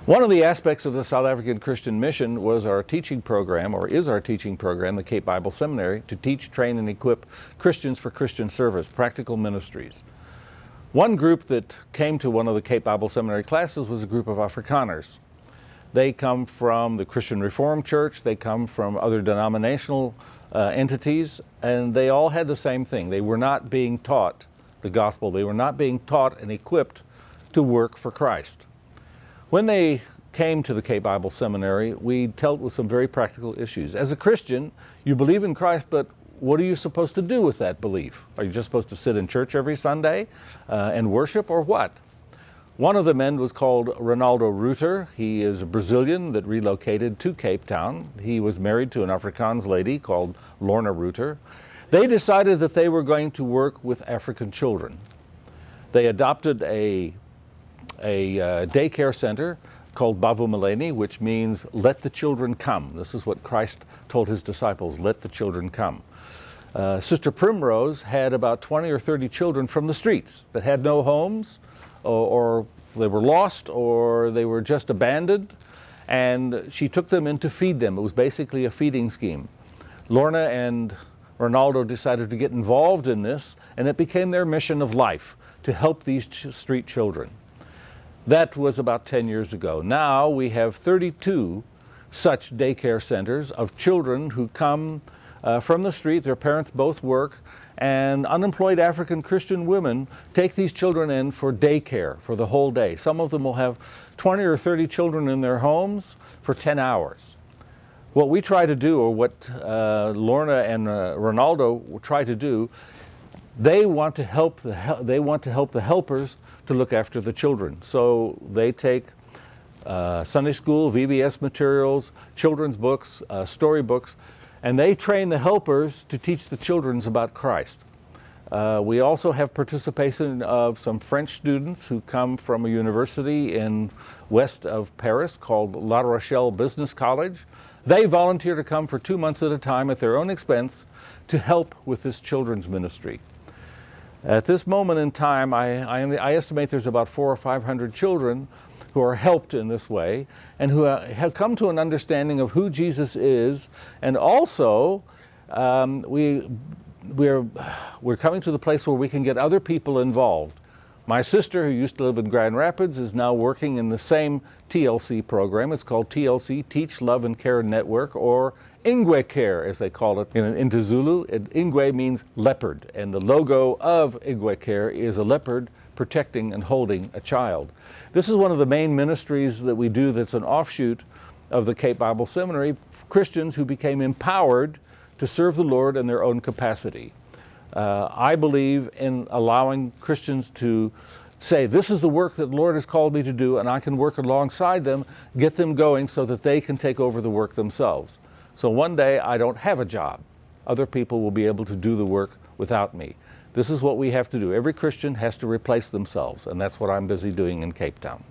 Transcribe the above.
One of the aspects of the South African Christian Mission was our teaching program, or is our teaching program, the Cape Bible Seminary, to teach, train, and equip Christians for Christian service, practical ministries. One group that came to one of the Cape Bible Seminary classes was a group of Afrikaners. They come from the Christian Reformed Church, they come from other denominational entities, and they all had the same thing. They were not being taught the gospel. They were not being taught and equipped to work for Christ. When they came to the Cape Bible Seminary, we dealt with some very practical issues. As a Christian, you believe in Christ, but what are you supposed to do with that belief? Are you just supposed to sit in church every Sunday and worship, or what? One of the men was called Ronaldo Reuter. He is a Brazilian that relocated to Cape Town. He was married to an Afrikaans lady called Lorna Reuter. They decided that they were going to work with African children. They adopted a daycare center called Bavumeleni, which means let the children come. This is what Christ told his disciples, let the children come. Sister Primrose had about 20 or 30 children from the streets that had no homes, or they were lost, or they were just abandoned, and she took them in to feed them. It was basically a feeding scheme. Lorna and Ronaldo decided to get involved in this, and it became their mission of life to help these street children. That was about 10 years ago. Now we have 32 such daycare centers of children who come from the street. Their parents both work, and unemployed African Christian women take these children in for daycare for the whole day. Some of them will have 20 or 30 children in their homes for 10 hours. What we try to do, or what Lorna and Ronaldo try to do, they want to help the helpers to look after the children. So they take Sunday school, VBS materials, children's books, storybooks, and they train the helpers to teach the children about Christ. We also have participation of some French students who come from a university in west of Paris called La Rochelle Business College. They volunteer to come for 2 months at a time at their own expense to help with this children's ministry. At this moment in time, I estimate there's about 400 or 500 children who are helped in this way, and who have come to an understanding of who Jesus is, and also we're coming to the place where we can get other people involved. My sister, who used to live in Grand Rapids, is now working in the same TLC program. It's called TLC, Teach, Love, and Care Network, or Ingwe Care, as they call it into Zulu. Ingwe means leopard, and the logo of Ingwe Care is a leopard protecting and holding a child. This is one of the main ministries that we do that's an offshoot of the Cape Bible Seminary, Christians who became empowered to serve the Lord in their own capacity. I believe in allowing Christians to say, this is the work that the Lord has called me to do, and I can work alongside them, get them going so that they can take over the work themselves. So one day I don't have a job. Other people will be able to do the work without me. This is what we have to do. Every Christian has to replace themselves, and that's what I'm busy doing in Cape Town.